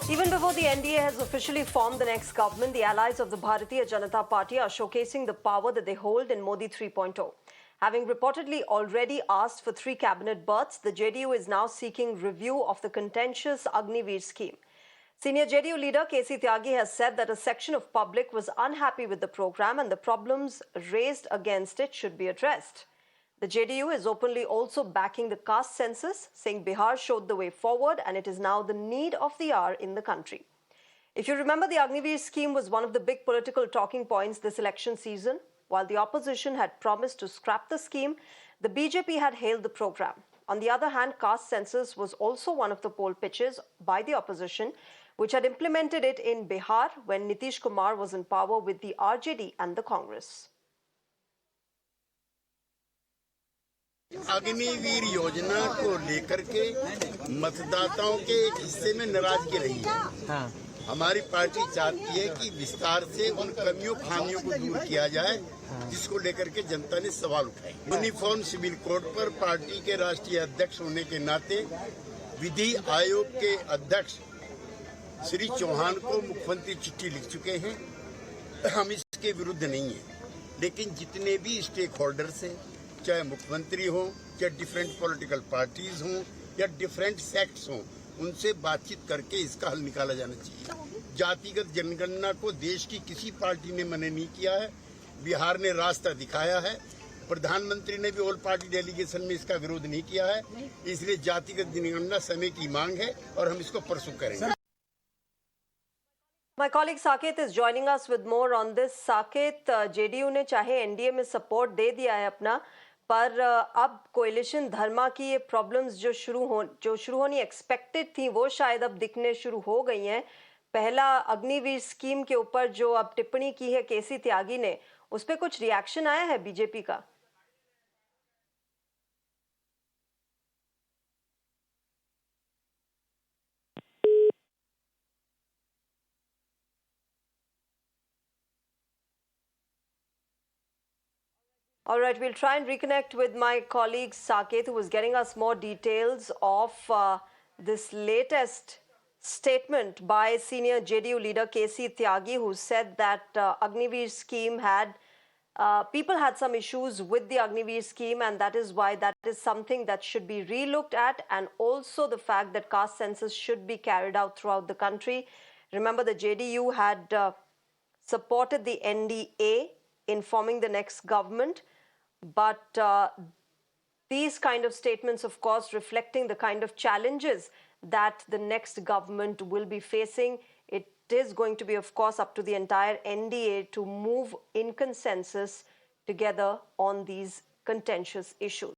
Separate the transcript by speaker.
Speaker 1: Even before the NDA has officially formed the next government, the allies of the Bharatiya Janata Party are showcasing the power that they hold in Modi 3.0. Having reportedly already asked for 3 cabinet berths, the JDU is now seeking review of the contentious Agniveer scheme. Senior JDU leader KC Tyagi has said that a section of public was unhappy with the program and the problems raised against it should be addressed. The JDU is openly also backing the caste census, saying Bihar showed the way forward and it is now the need of the hour in the country. If you remember, the Agniveer scheme was one of the big political talking points this election season. While the opposition had promised to scrap the scheme, the BJP had hailed the program. On the other hand, caste census was also one of the poll pitches by the opposition, which had implemented it in Bihar when Nitish Kumar was in power with the RJD and the Congress.
Speaker 2: Agniveer योजना को लेकर के मतदाताओं के एक हिस्से में नाराजगी रही है। हमारी पार्टी चाहती है कि विस्तार से उन कमियों खामियों को दूर किया जाए, जिसको लेकर के जनता ने सवाल उठाए। यूनिफॉर्म सिविल कोड पर पार्टी के राष्ट्रीय अध्यक्ष होने के नाते विधि आयोग के अध्यक्ष श्री चौहान को मुख्यमंत्री चिट्ठी लिख चुके हैं। हम इसके विरुद्ध नहीं है, लेकिन जितने भी स्टेक होल्डर्स हैं, चाहे मुख्यमंत्री हो, चाहे डिफरेंट पॉलिटिकल पार्टीज हों या डिफरेंट सेक्ट्स हों, उनसे बातचीत करके इसका हल निकाला जाना चाहिए। जातिगत जनगणना को देश की किसी पार्टी ने मना नहीं किया है। बिहार ने रास्ता दिखाया है। प्रधानमंत्री ने भी ऑल पार्टी डेलीगेशन में इसका विरोध नहीं किया है। इसलिए जातिगत जनगणना समय की मांग है और हम इसको परसू करेंगे।
Speaker 1: My colleague Saket is joining us with more on this. Saket, JDU ने चाहे एनडीए में सपोर्ट दे दिया है अपना, पर अब कोएलिशन धर्मा की ये प्रॉब्लम्स जो शुरू होनी एक्सपेक्टेड थी, वो शायद अब दिखने शुरू हो गई हैं। पहला अग्निवीर स्कीम के ऊपर जो अब टिप्पणी की है केसी त्यागी ने, उस पर कुछ रिएक्शन आया है बीजेपी का? All right, we'll try and reconnect with my colleague Saket, who was getting us more details of this latest statement by senior JDU leader KC Tyagi, who said that Agniveer scheme had, people had some issues with the Agniveer scheme, and that is why that is something that should be relooked at, and also the fact that caste census should be carried out throughout the country. Remember, the JDU had supported the NDA in forming the next government. But these kind of statements, of course, reflecting the kind of challenges that the next government will be facing. It is going to be, of course, up to the entire NDA to move in consensus together on these contentious issues.